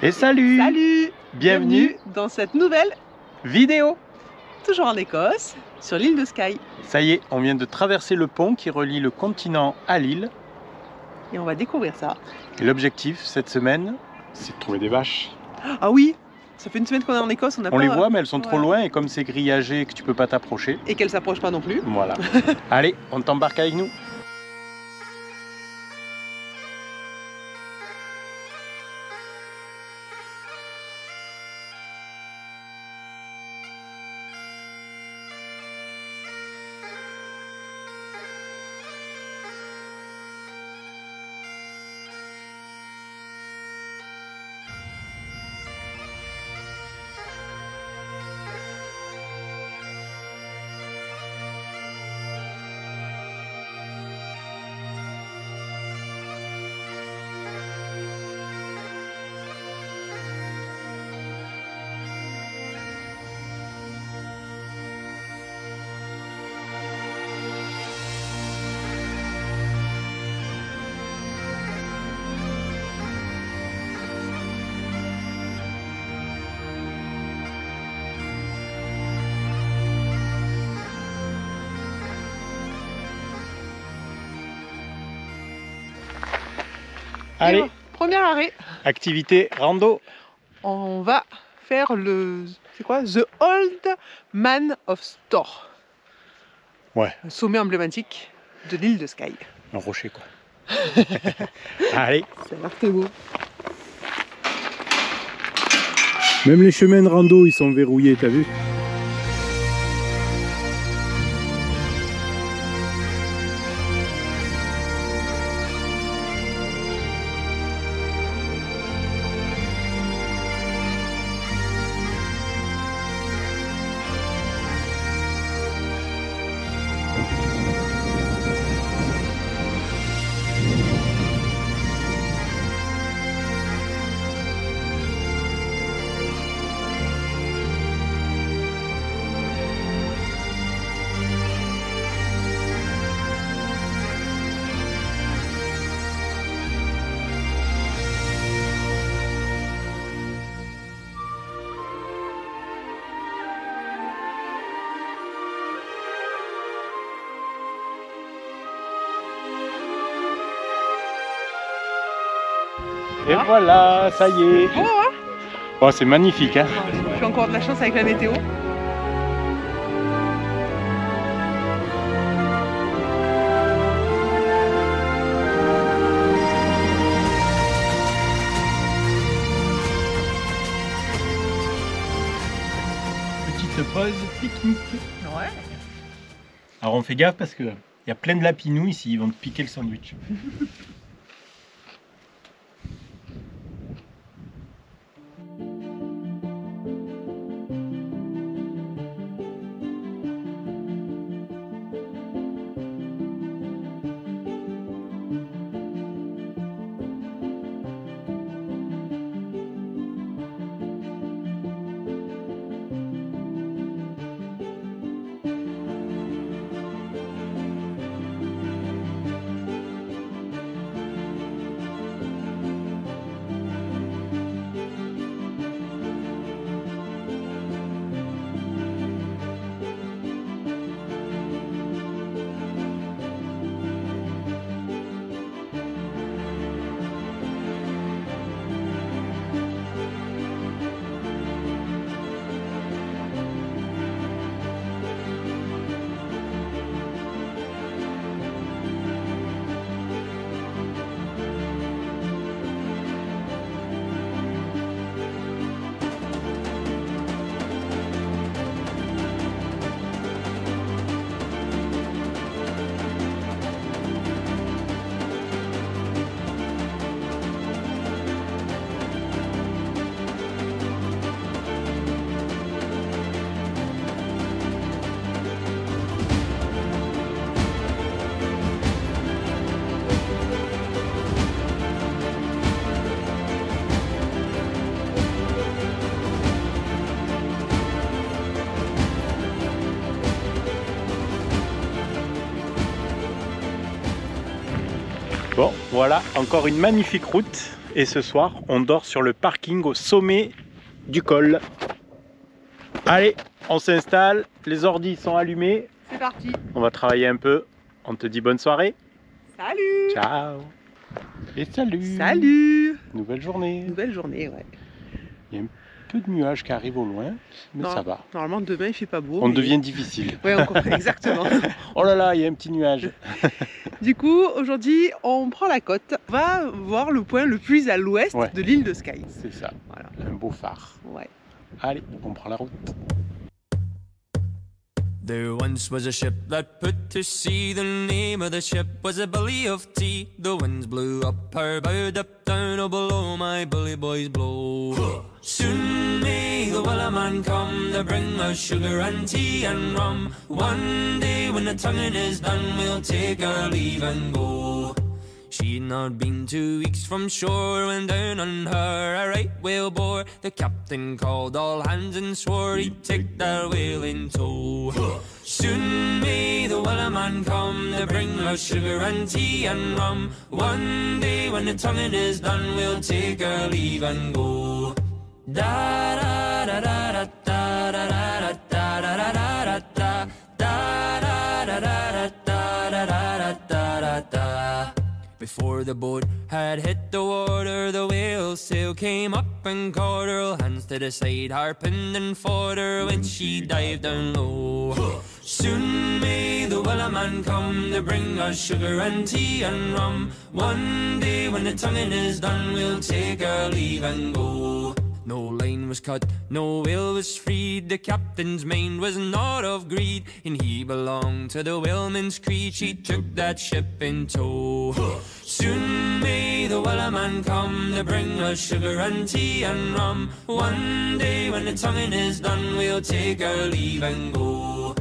Et salut! Salut! Bienvenue dans cette nouvelle vidéo! toujours en Écosse, sur l'île de Skye. Ça y est, on vient de traverser le pont qui relie le continent à l'île. Et on va découvrir ça. Et l'objectif cette semaine, c'est de trouver des vaches. Ah oui, ça fait une semaine qu'on est en Écosse, On les voit mais elles sont trop loin et comme c'est grillagé et que tu peux pas t'approcher. Et qu'elles s'approchent pas non plus. Voilà. Allez, on t'embarque avec nous. Allez, bon, premier arrêt. Activité rando. On va faire le... C'est quoi? The Old Man of Storr. Ouais. Un sommet emblématique de l'île de Skye. Un rocher quoi. Allez. Ça a l'air très beau. Même les chemins de rando ils sont verrouillés, t'as vu? Et voilà, ça y est. Bon, hein? Oh, c'est magnifique, hein. J'ai encore de la chance avec la météo. Petite pause pique-nique. Ouais. Alors on fait gaffe parce que il y a plein de lapinous ici, ils vont te piquer le sandwich. Bon, voilà, encore une magnifique route Et ce soir, on dort sur le parking au sommet du col. Allez, on s'installe, les ordis sont allumés. C'est parti. On va travailler un peu. On te dit bonne soirée. Salut. Ciao. Et salut. Salut. Nouvelle journée. Nouvelle journée, ouais. Il y a un peu de nuages qui arrivent au loin, mais Non, ça va. Normalement, demain, il fait pas beau. On mais... devient difficile. Ouais, exactement. Oh là là, il y a un petit nuage. Du coup, aujourd'hui, on prend la côte. On va voir le point le plus à l'ouest de l'île de Skye. C'est ça. Voilà. Un beau phare. Ouais. Allez, on prend la route. There once was a ship that put to sea. The name of the ship was a Billy of Tea. The winds blew up her bow, up down, oh below my bully boys blow. Soon may the Wellerman come to bring us sugar and tea and rum. One day when the tonguing is done, we'll take our leave and go. She'd not been 2 weeks from shore when down on her a right whale bore. The captain called all hands and swore he'd take that whale in tow. Soon may the Wellerman come to bring us sugar and tea and rum. One day when the tonguing is done, we'll take our leave and go. Da da da da da da da da da da da da da da da da da da da da. Before the boat had hit the water, the whale sail came up and caught her. Hands to the side, harping and fought her when she dived down low. Soon may the Wellerman come to bring us sugar and tea and rum. One day when the tonguing is done, we'll take our leave and go. No line was cut, no whale was freed. The captain's mind was not of greed, and he belonged to the whaleman's creed. She took that ship in tow. Soon may the Wellerman come to bring us sugar and tea and rum. One day when the tonguing is done, we'll take our leave and go.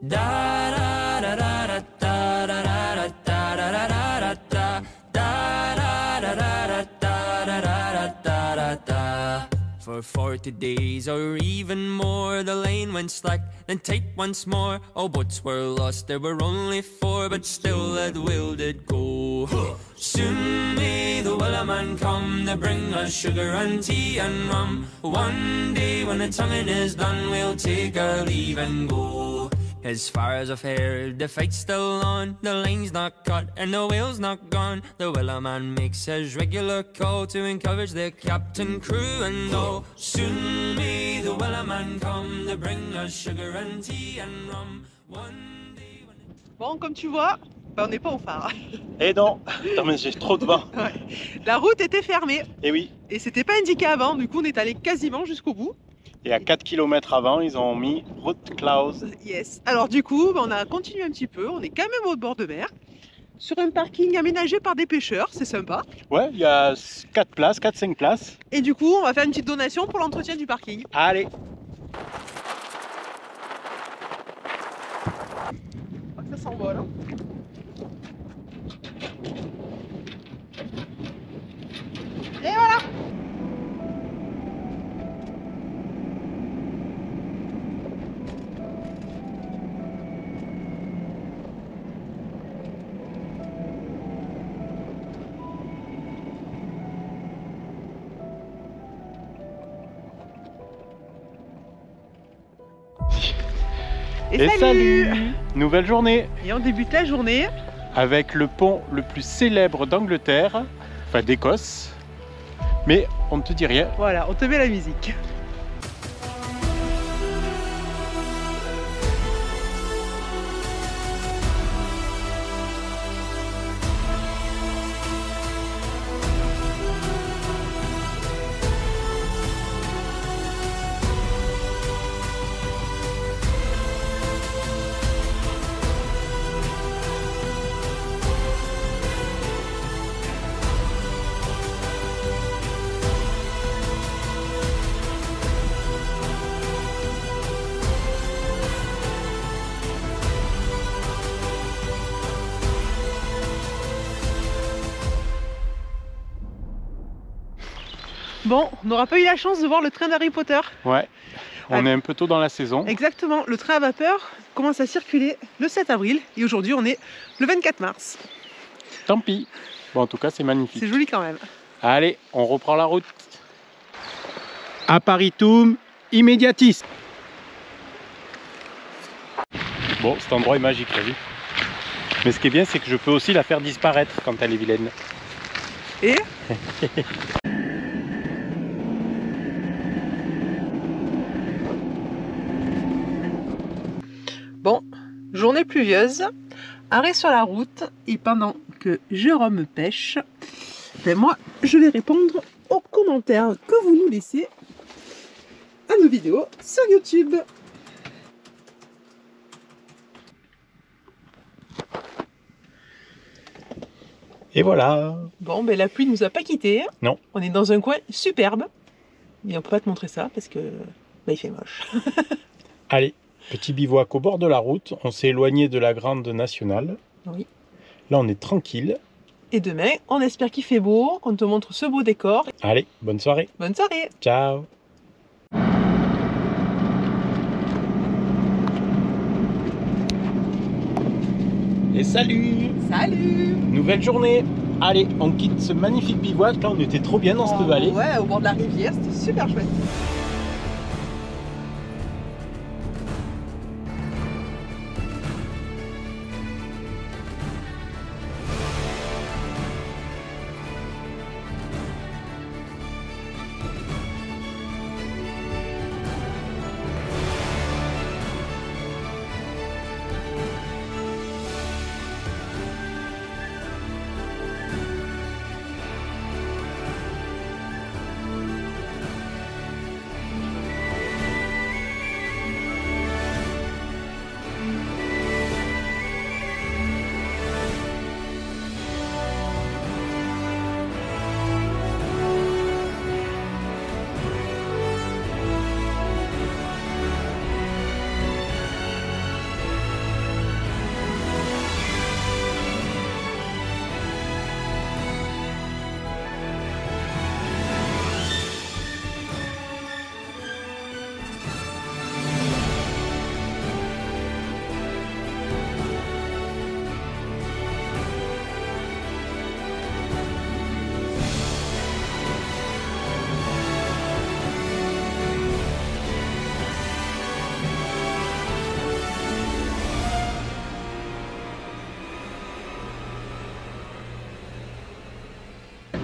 Da da da da da da da da da da da da da da da da da. For 40 days or even more, the line went slack, then tight once more. All boats were lost, there were only 4, but still that whale did go. Soon may the Wellerman come to bring us sugar and tea and rum. One day when the tonguing is done, we'll take our leave and go. As far as I've heard, the fight's still on. The line's not cut and the whale's not gone. The Wellerman makes his regular call to encourage the captain, crew and all. Soon may the Wellerman come to bring us sugar and tea and rum. One day when... Bon, comme tu vois, on n'est pas au phare. Eh non, attends, mais j'ai trop de vent. Ouais. La route était fermée. Et oui. Et c'était pas indiqué avant, du coup on est allé quasiment jusqu'au bout. Et à 4 km avant, ils ont mis route close. Yes. Alors du coup, on a continué un petit peu. On est quand même au bord de mer, sur un parking aménagé par des pêcheurs. C'est sympa. Ouais, il y a 4 places, 4-5 places. Et du coup, on va faire une petite donation pour l'entretien du parking. Allez. Ça s'envole. Hein. Et voilà. Et salut. Nouvelle journée. Et on débute la journée avec le pont le plus célèbre d'Angleterre, enfin d'Écosse, mais on ne te dit rien. Voilà, on te met la musique. Bon, on n'aura pas eu la chance de voir le train d'Harry Potter. Ouais, on est un peu tôt dans la saison. Exactement, le train à vapeur commence à circuler le 7 avril et aujourd'hui on est le 24 mars. Tant pis. Bon, en tout cas, c'est magnifique. C'est joli quand même. Allez, on reprend la route. Apparitum immediatis. Bon, cet endroit est magique, t'as vu? Mais ce qui est bien, c'est que je peux aussi la faire disparaître quand elle est vilaine. Et bon, journée pluvieuse, arrêt sur la route, et pendant que Jérôme pêche, ben moi je vais répondre aux commentaires que vous nous laissez à nos vidéos sur YouTube. Et voilà. Bon, ben la pluie nous a pas quittés. Non. On est dans un coin superbe, mais on peut pas te montrer ça parce que ben, il fait moche. Allez, petit bivouac au bord de la route. On s'est éloigné de la grande nationale. Oui. Là, on est tranquille. Et demain, on espère qu'il fait beau, on te montre ce beau décor. Allez, bonne soirée. Bonne soirée. Ciao. Et salut. Salut. Nouvelle journée. Allez, on quitte ce magnifique bivouac. Là, on était trop bien dans cette vallée. Ouais, au bord de la rivière, c'était super chouette.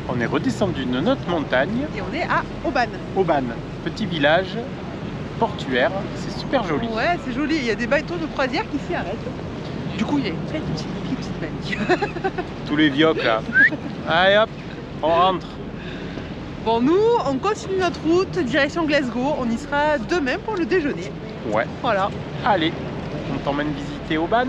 On est redescendu de notre montagne. Et on est à Auban. Auban, petit village portuaire. C'est super joli. Ouais, c'est joli. Il y a des bateaux de croisière qui s'y arrêtent. Du coup, il y a une pleine de petites familles. Tous les vioques là. Allez hop, on rentre. Bon, nous, on continue notre route direction Glasgow. On y sera demain pour le déjeuner. Ouais. Voilà. Allez, on t'emmène visiter Auban.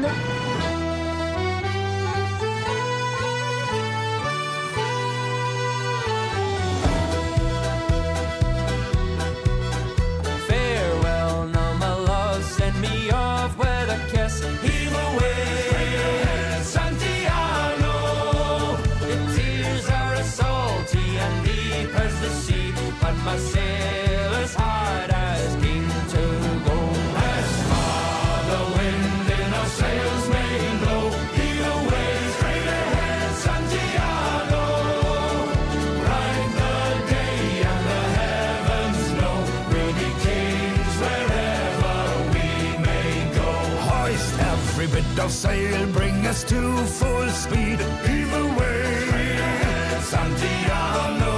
Farewell, now my love, send me off with a kiss. Heave away, Santiago. The tears are as salty and deep as the sea, but my sailor's heart has keen to go. As far the wind in our sails may blow, heave away, straight ahead, Santiago. Bright the day and the heavens know, we'll be kings wherever we may go. Hoist every bit of sail, bring us to full speed. Heave away, straight ahead, Santiago.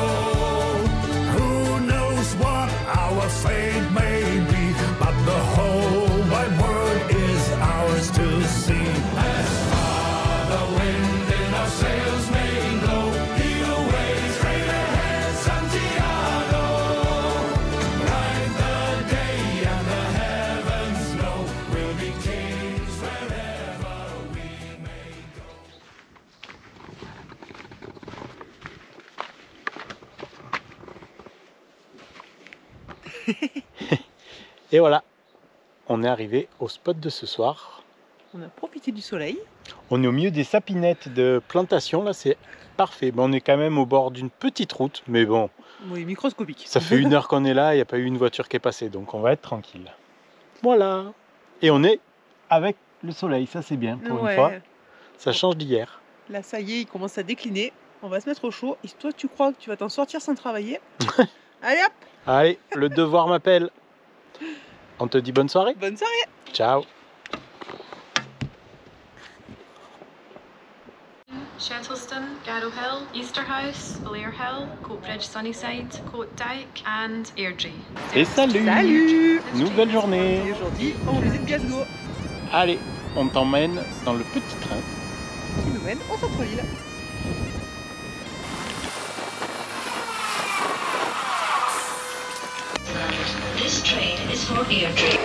Who knows what our fate may be, but the whole wide world is ours to see. As far the wind in our sails may blow, heave away, straight ahead, Santiago. Bright the day and the heavens know, we'll be kings wherever we may go. Et voilà, on est arrivé au spot de ce soir. On a profité du soleil. On est au milieu des sapinettes de plantation, là c'est parfait. Bon, on est quand même au bord d'une petite route, mais bon, Oui, microscopique. ça fait 1 heure qu'on est là, il n'y a pas eu une voiture qui est passée, donc on va être tranquille. Voilà. Et on est avec le soleil, ça c'est bien pour une Ouais. fois. Ça change d'hier. Là, ça y est, il commence à décliner. On va se mettre au chaud. Et toi, tu crois que tu vas t'en sortir sans travailler? Allez hop! Allez, le devoir m'appelle. On te dit bonne soirée. Bonne soirée! Ciao. Shettleston, Garrow Hill, Easterhouse, Blair Hill, Coatbridge Sunnyside, Coat Dyke and Airdrie. Et salut. Salut! Nouvelle journée. Et aujourd'hui, on visite Glasgow, Allez, on t'emmène dans le petit train. qui nous mène au centre-ville. This train is for Airdrie.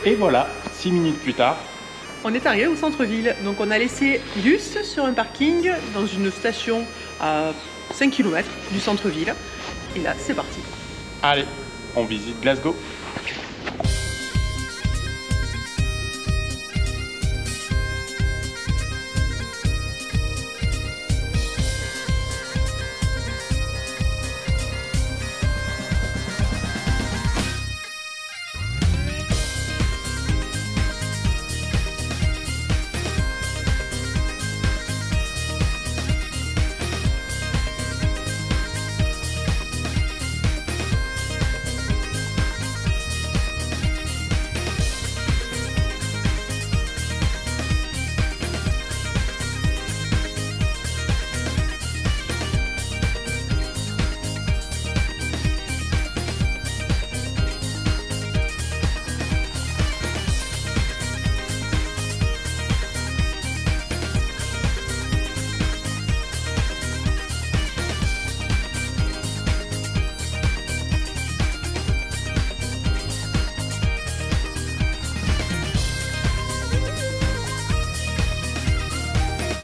Et voilà, 6 minutes plus tard. On est arrivé au centre-ville, donc on a laissé Gus sur un parking dans une station à 5 km du centre-ville. Et là, c'est parti. Allez, on visite Glasgow.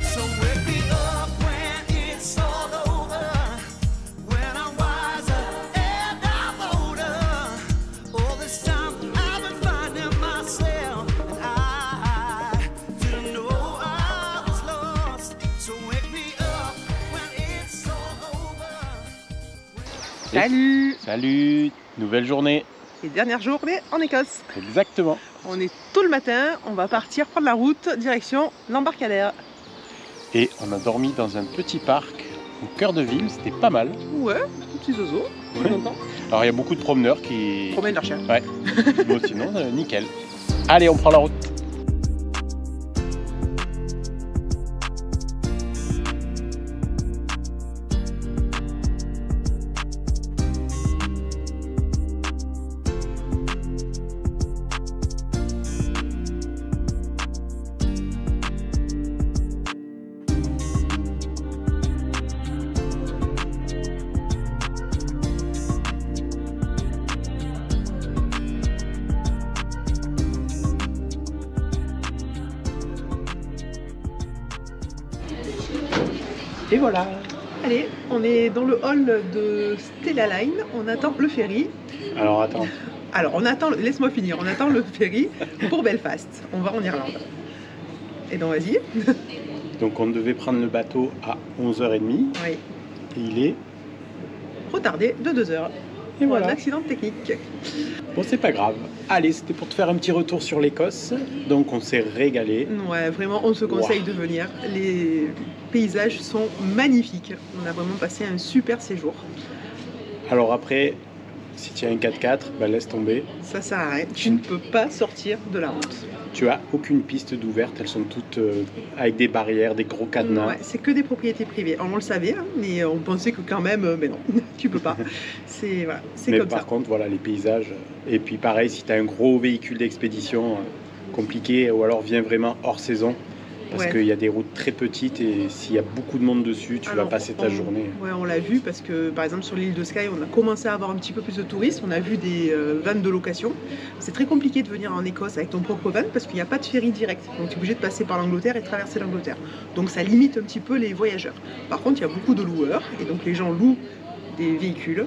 So wake me up when it's all over, when I'm wiser and I'm older. All this time I've been finding myself, and I didn't know I was lost. So wake me up when it's all over. Salut! Salut, nouvelle journée. Et dernière journée en Écosse. Exactement. On est tôt le matin, on va partir prendre la route direction l'embarcadère. Et on a dormi dans un petit parc au cœur de ville, c'était pas mal. Ouais, tout petit zozo, on est content. Alors il y a beaucoup de promeneurs qui... Promène leur chien. Ouais, bon, sinon nickel. Allez, on prend la route. Et voilà. Allez, on est dans le hall de Stella Line, on attend le ferry. Alors attends, Alors, on attend, laisse-moi finir, on attend le ferry pour Belfast. On va en Irlande. Et donc, vas-y. donc on devait prendre le bateau à 11h30 Oui, et il est... retardé de 2 heures. Et Pour voilà. un accident technique. Bon, c'est pas grave. Allez, c'était pour te faire un petit retour sur l'Écosse. Donc on s'est régalé. Ouais, vraiment, on se conseille de venir. Les paysages sont magnifiques. On a vraiment passé un super séjour. Alors après, si tu as un 4x4, bah laisse tomber. Ça sert à rien. Tu ne peux pas sortir de la route. Tu as aucune piste d'ouverte, elles sont toutes avec des barrières, des gros cadenas. Ouais, c'est que des propriétés privées. Alors, on le savait, hein, mais on pensait que quand même, mais non, tu peux pas. C'est voilà, Mais comme par ça. contre, voilà, les paysages. Et puis pareil, si tu as un gros véhicule d'expédition compliqué, ou alors viens vraiment hors saison, parce Ouais. qu'il y a des routes très petites et s'il y a beaucoup de monde dessus, tu vas Alors, passer ta journée. Ouais, on l'a vu parce que par exemple sur l'île de Skye, on a commencé à avoir un petit peu plus de touristes. On a vu des vannes de location. C'est très compliqué de venir en Écosse avec ton propre van parce qu'il n'y a pas de ferry direct. Donc tu es obligé de passer par l'Angleterre et de traverser l'Angleterre. Donc ça limite un petit peu les voyageurs. Par contre, il y a beaucoup de loueurs et donc les gens louent des véhicules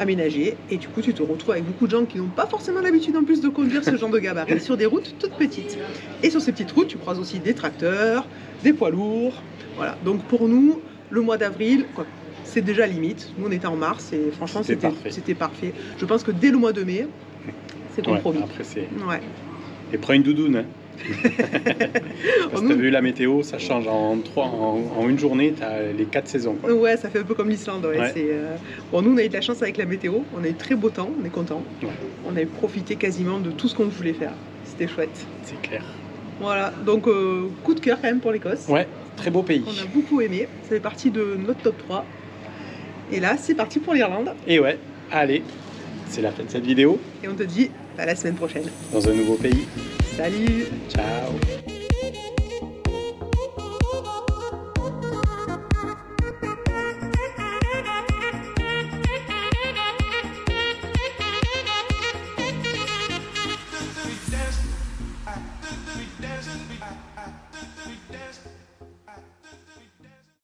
aménagés et du coup tu te retrouves avec beaucoup de gens qui n'ont pas forcément l'habitude en plus de conduire ce genre de gabarit sur des routes toutes petites. Et sur ces petites routes, tu croises aussi des tracteurs, des poids lourds. Voilà. Donc pour nous, le mois d'avril, c'est déjà limite. Nous on était en mars et franchement C'était parfait. c'était parfait. Je pense que dès le mois de mai, c'est Ouais, compromis. après c'est... Ouais. Et prends une doudoune. Hein. Parce que t'as vu la météo, ça change en une journée, t'as les 4 saisons. Quoi. Ouais, ça fait un peu comme l'Islande. Ouais. Ouais. Bon, nous, on a eu de la chance avec la météo. On a eu très beau temps, on est content. Ouais. On a profité quasiment de tout ce qu'on voulait faire. C'était chouette. C'est clair. Voilà, donc coup de cœur quand même pour l'Écosse. Ouais, très beau pays. On a beaucoup aimé. Ça fait partie de notre top 3. Et là, c'est parti pour l'Irlande. Et ouais, allez, c'est la fin de cette vidéo. Et on te dit à la semaine prochaine. Dans un nouveau pays. Salut! Ciao. Dance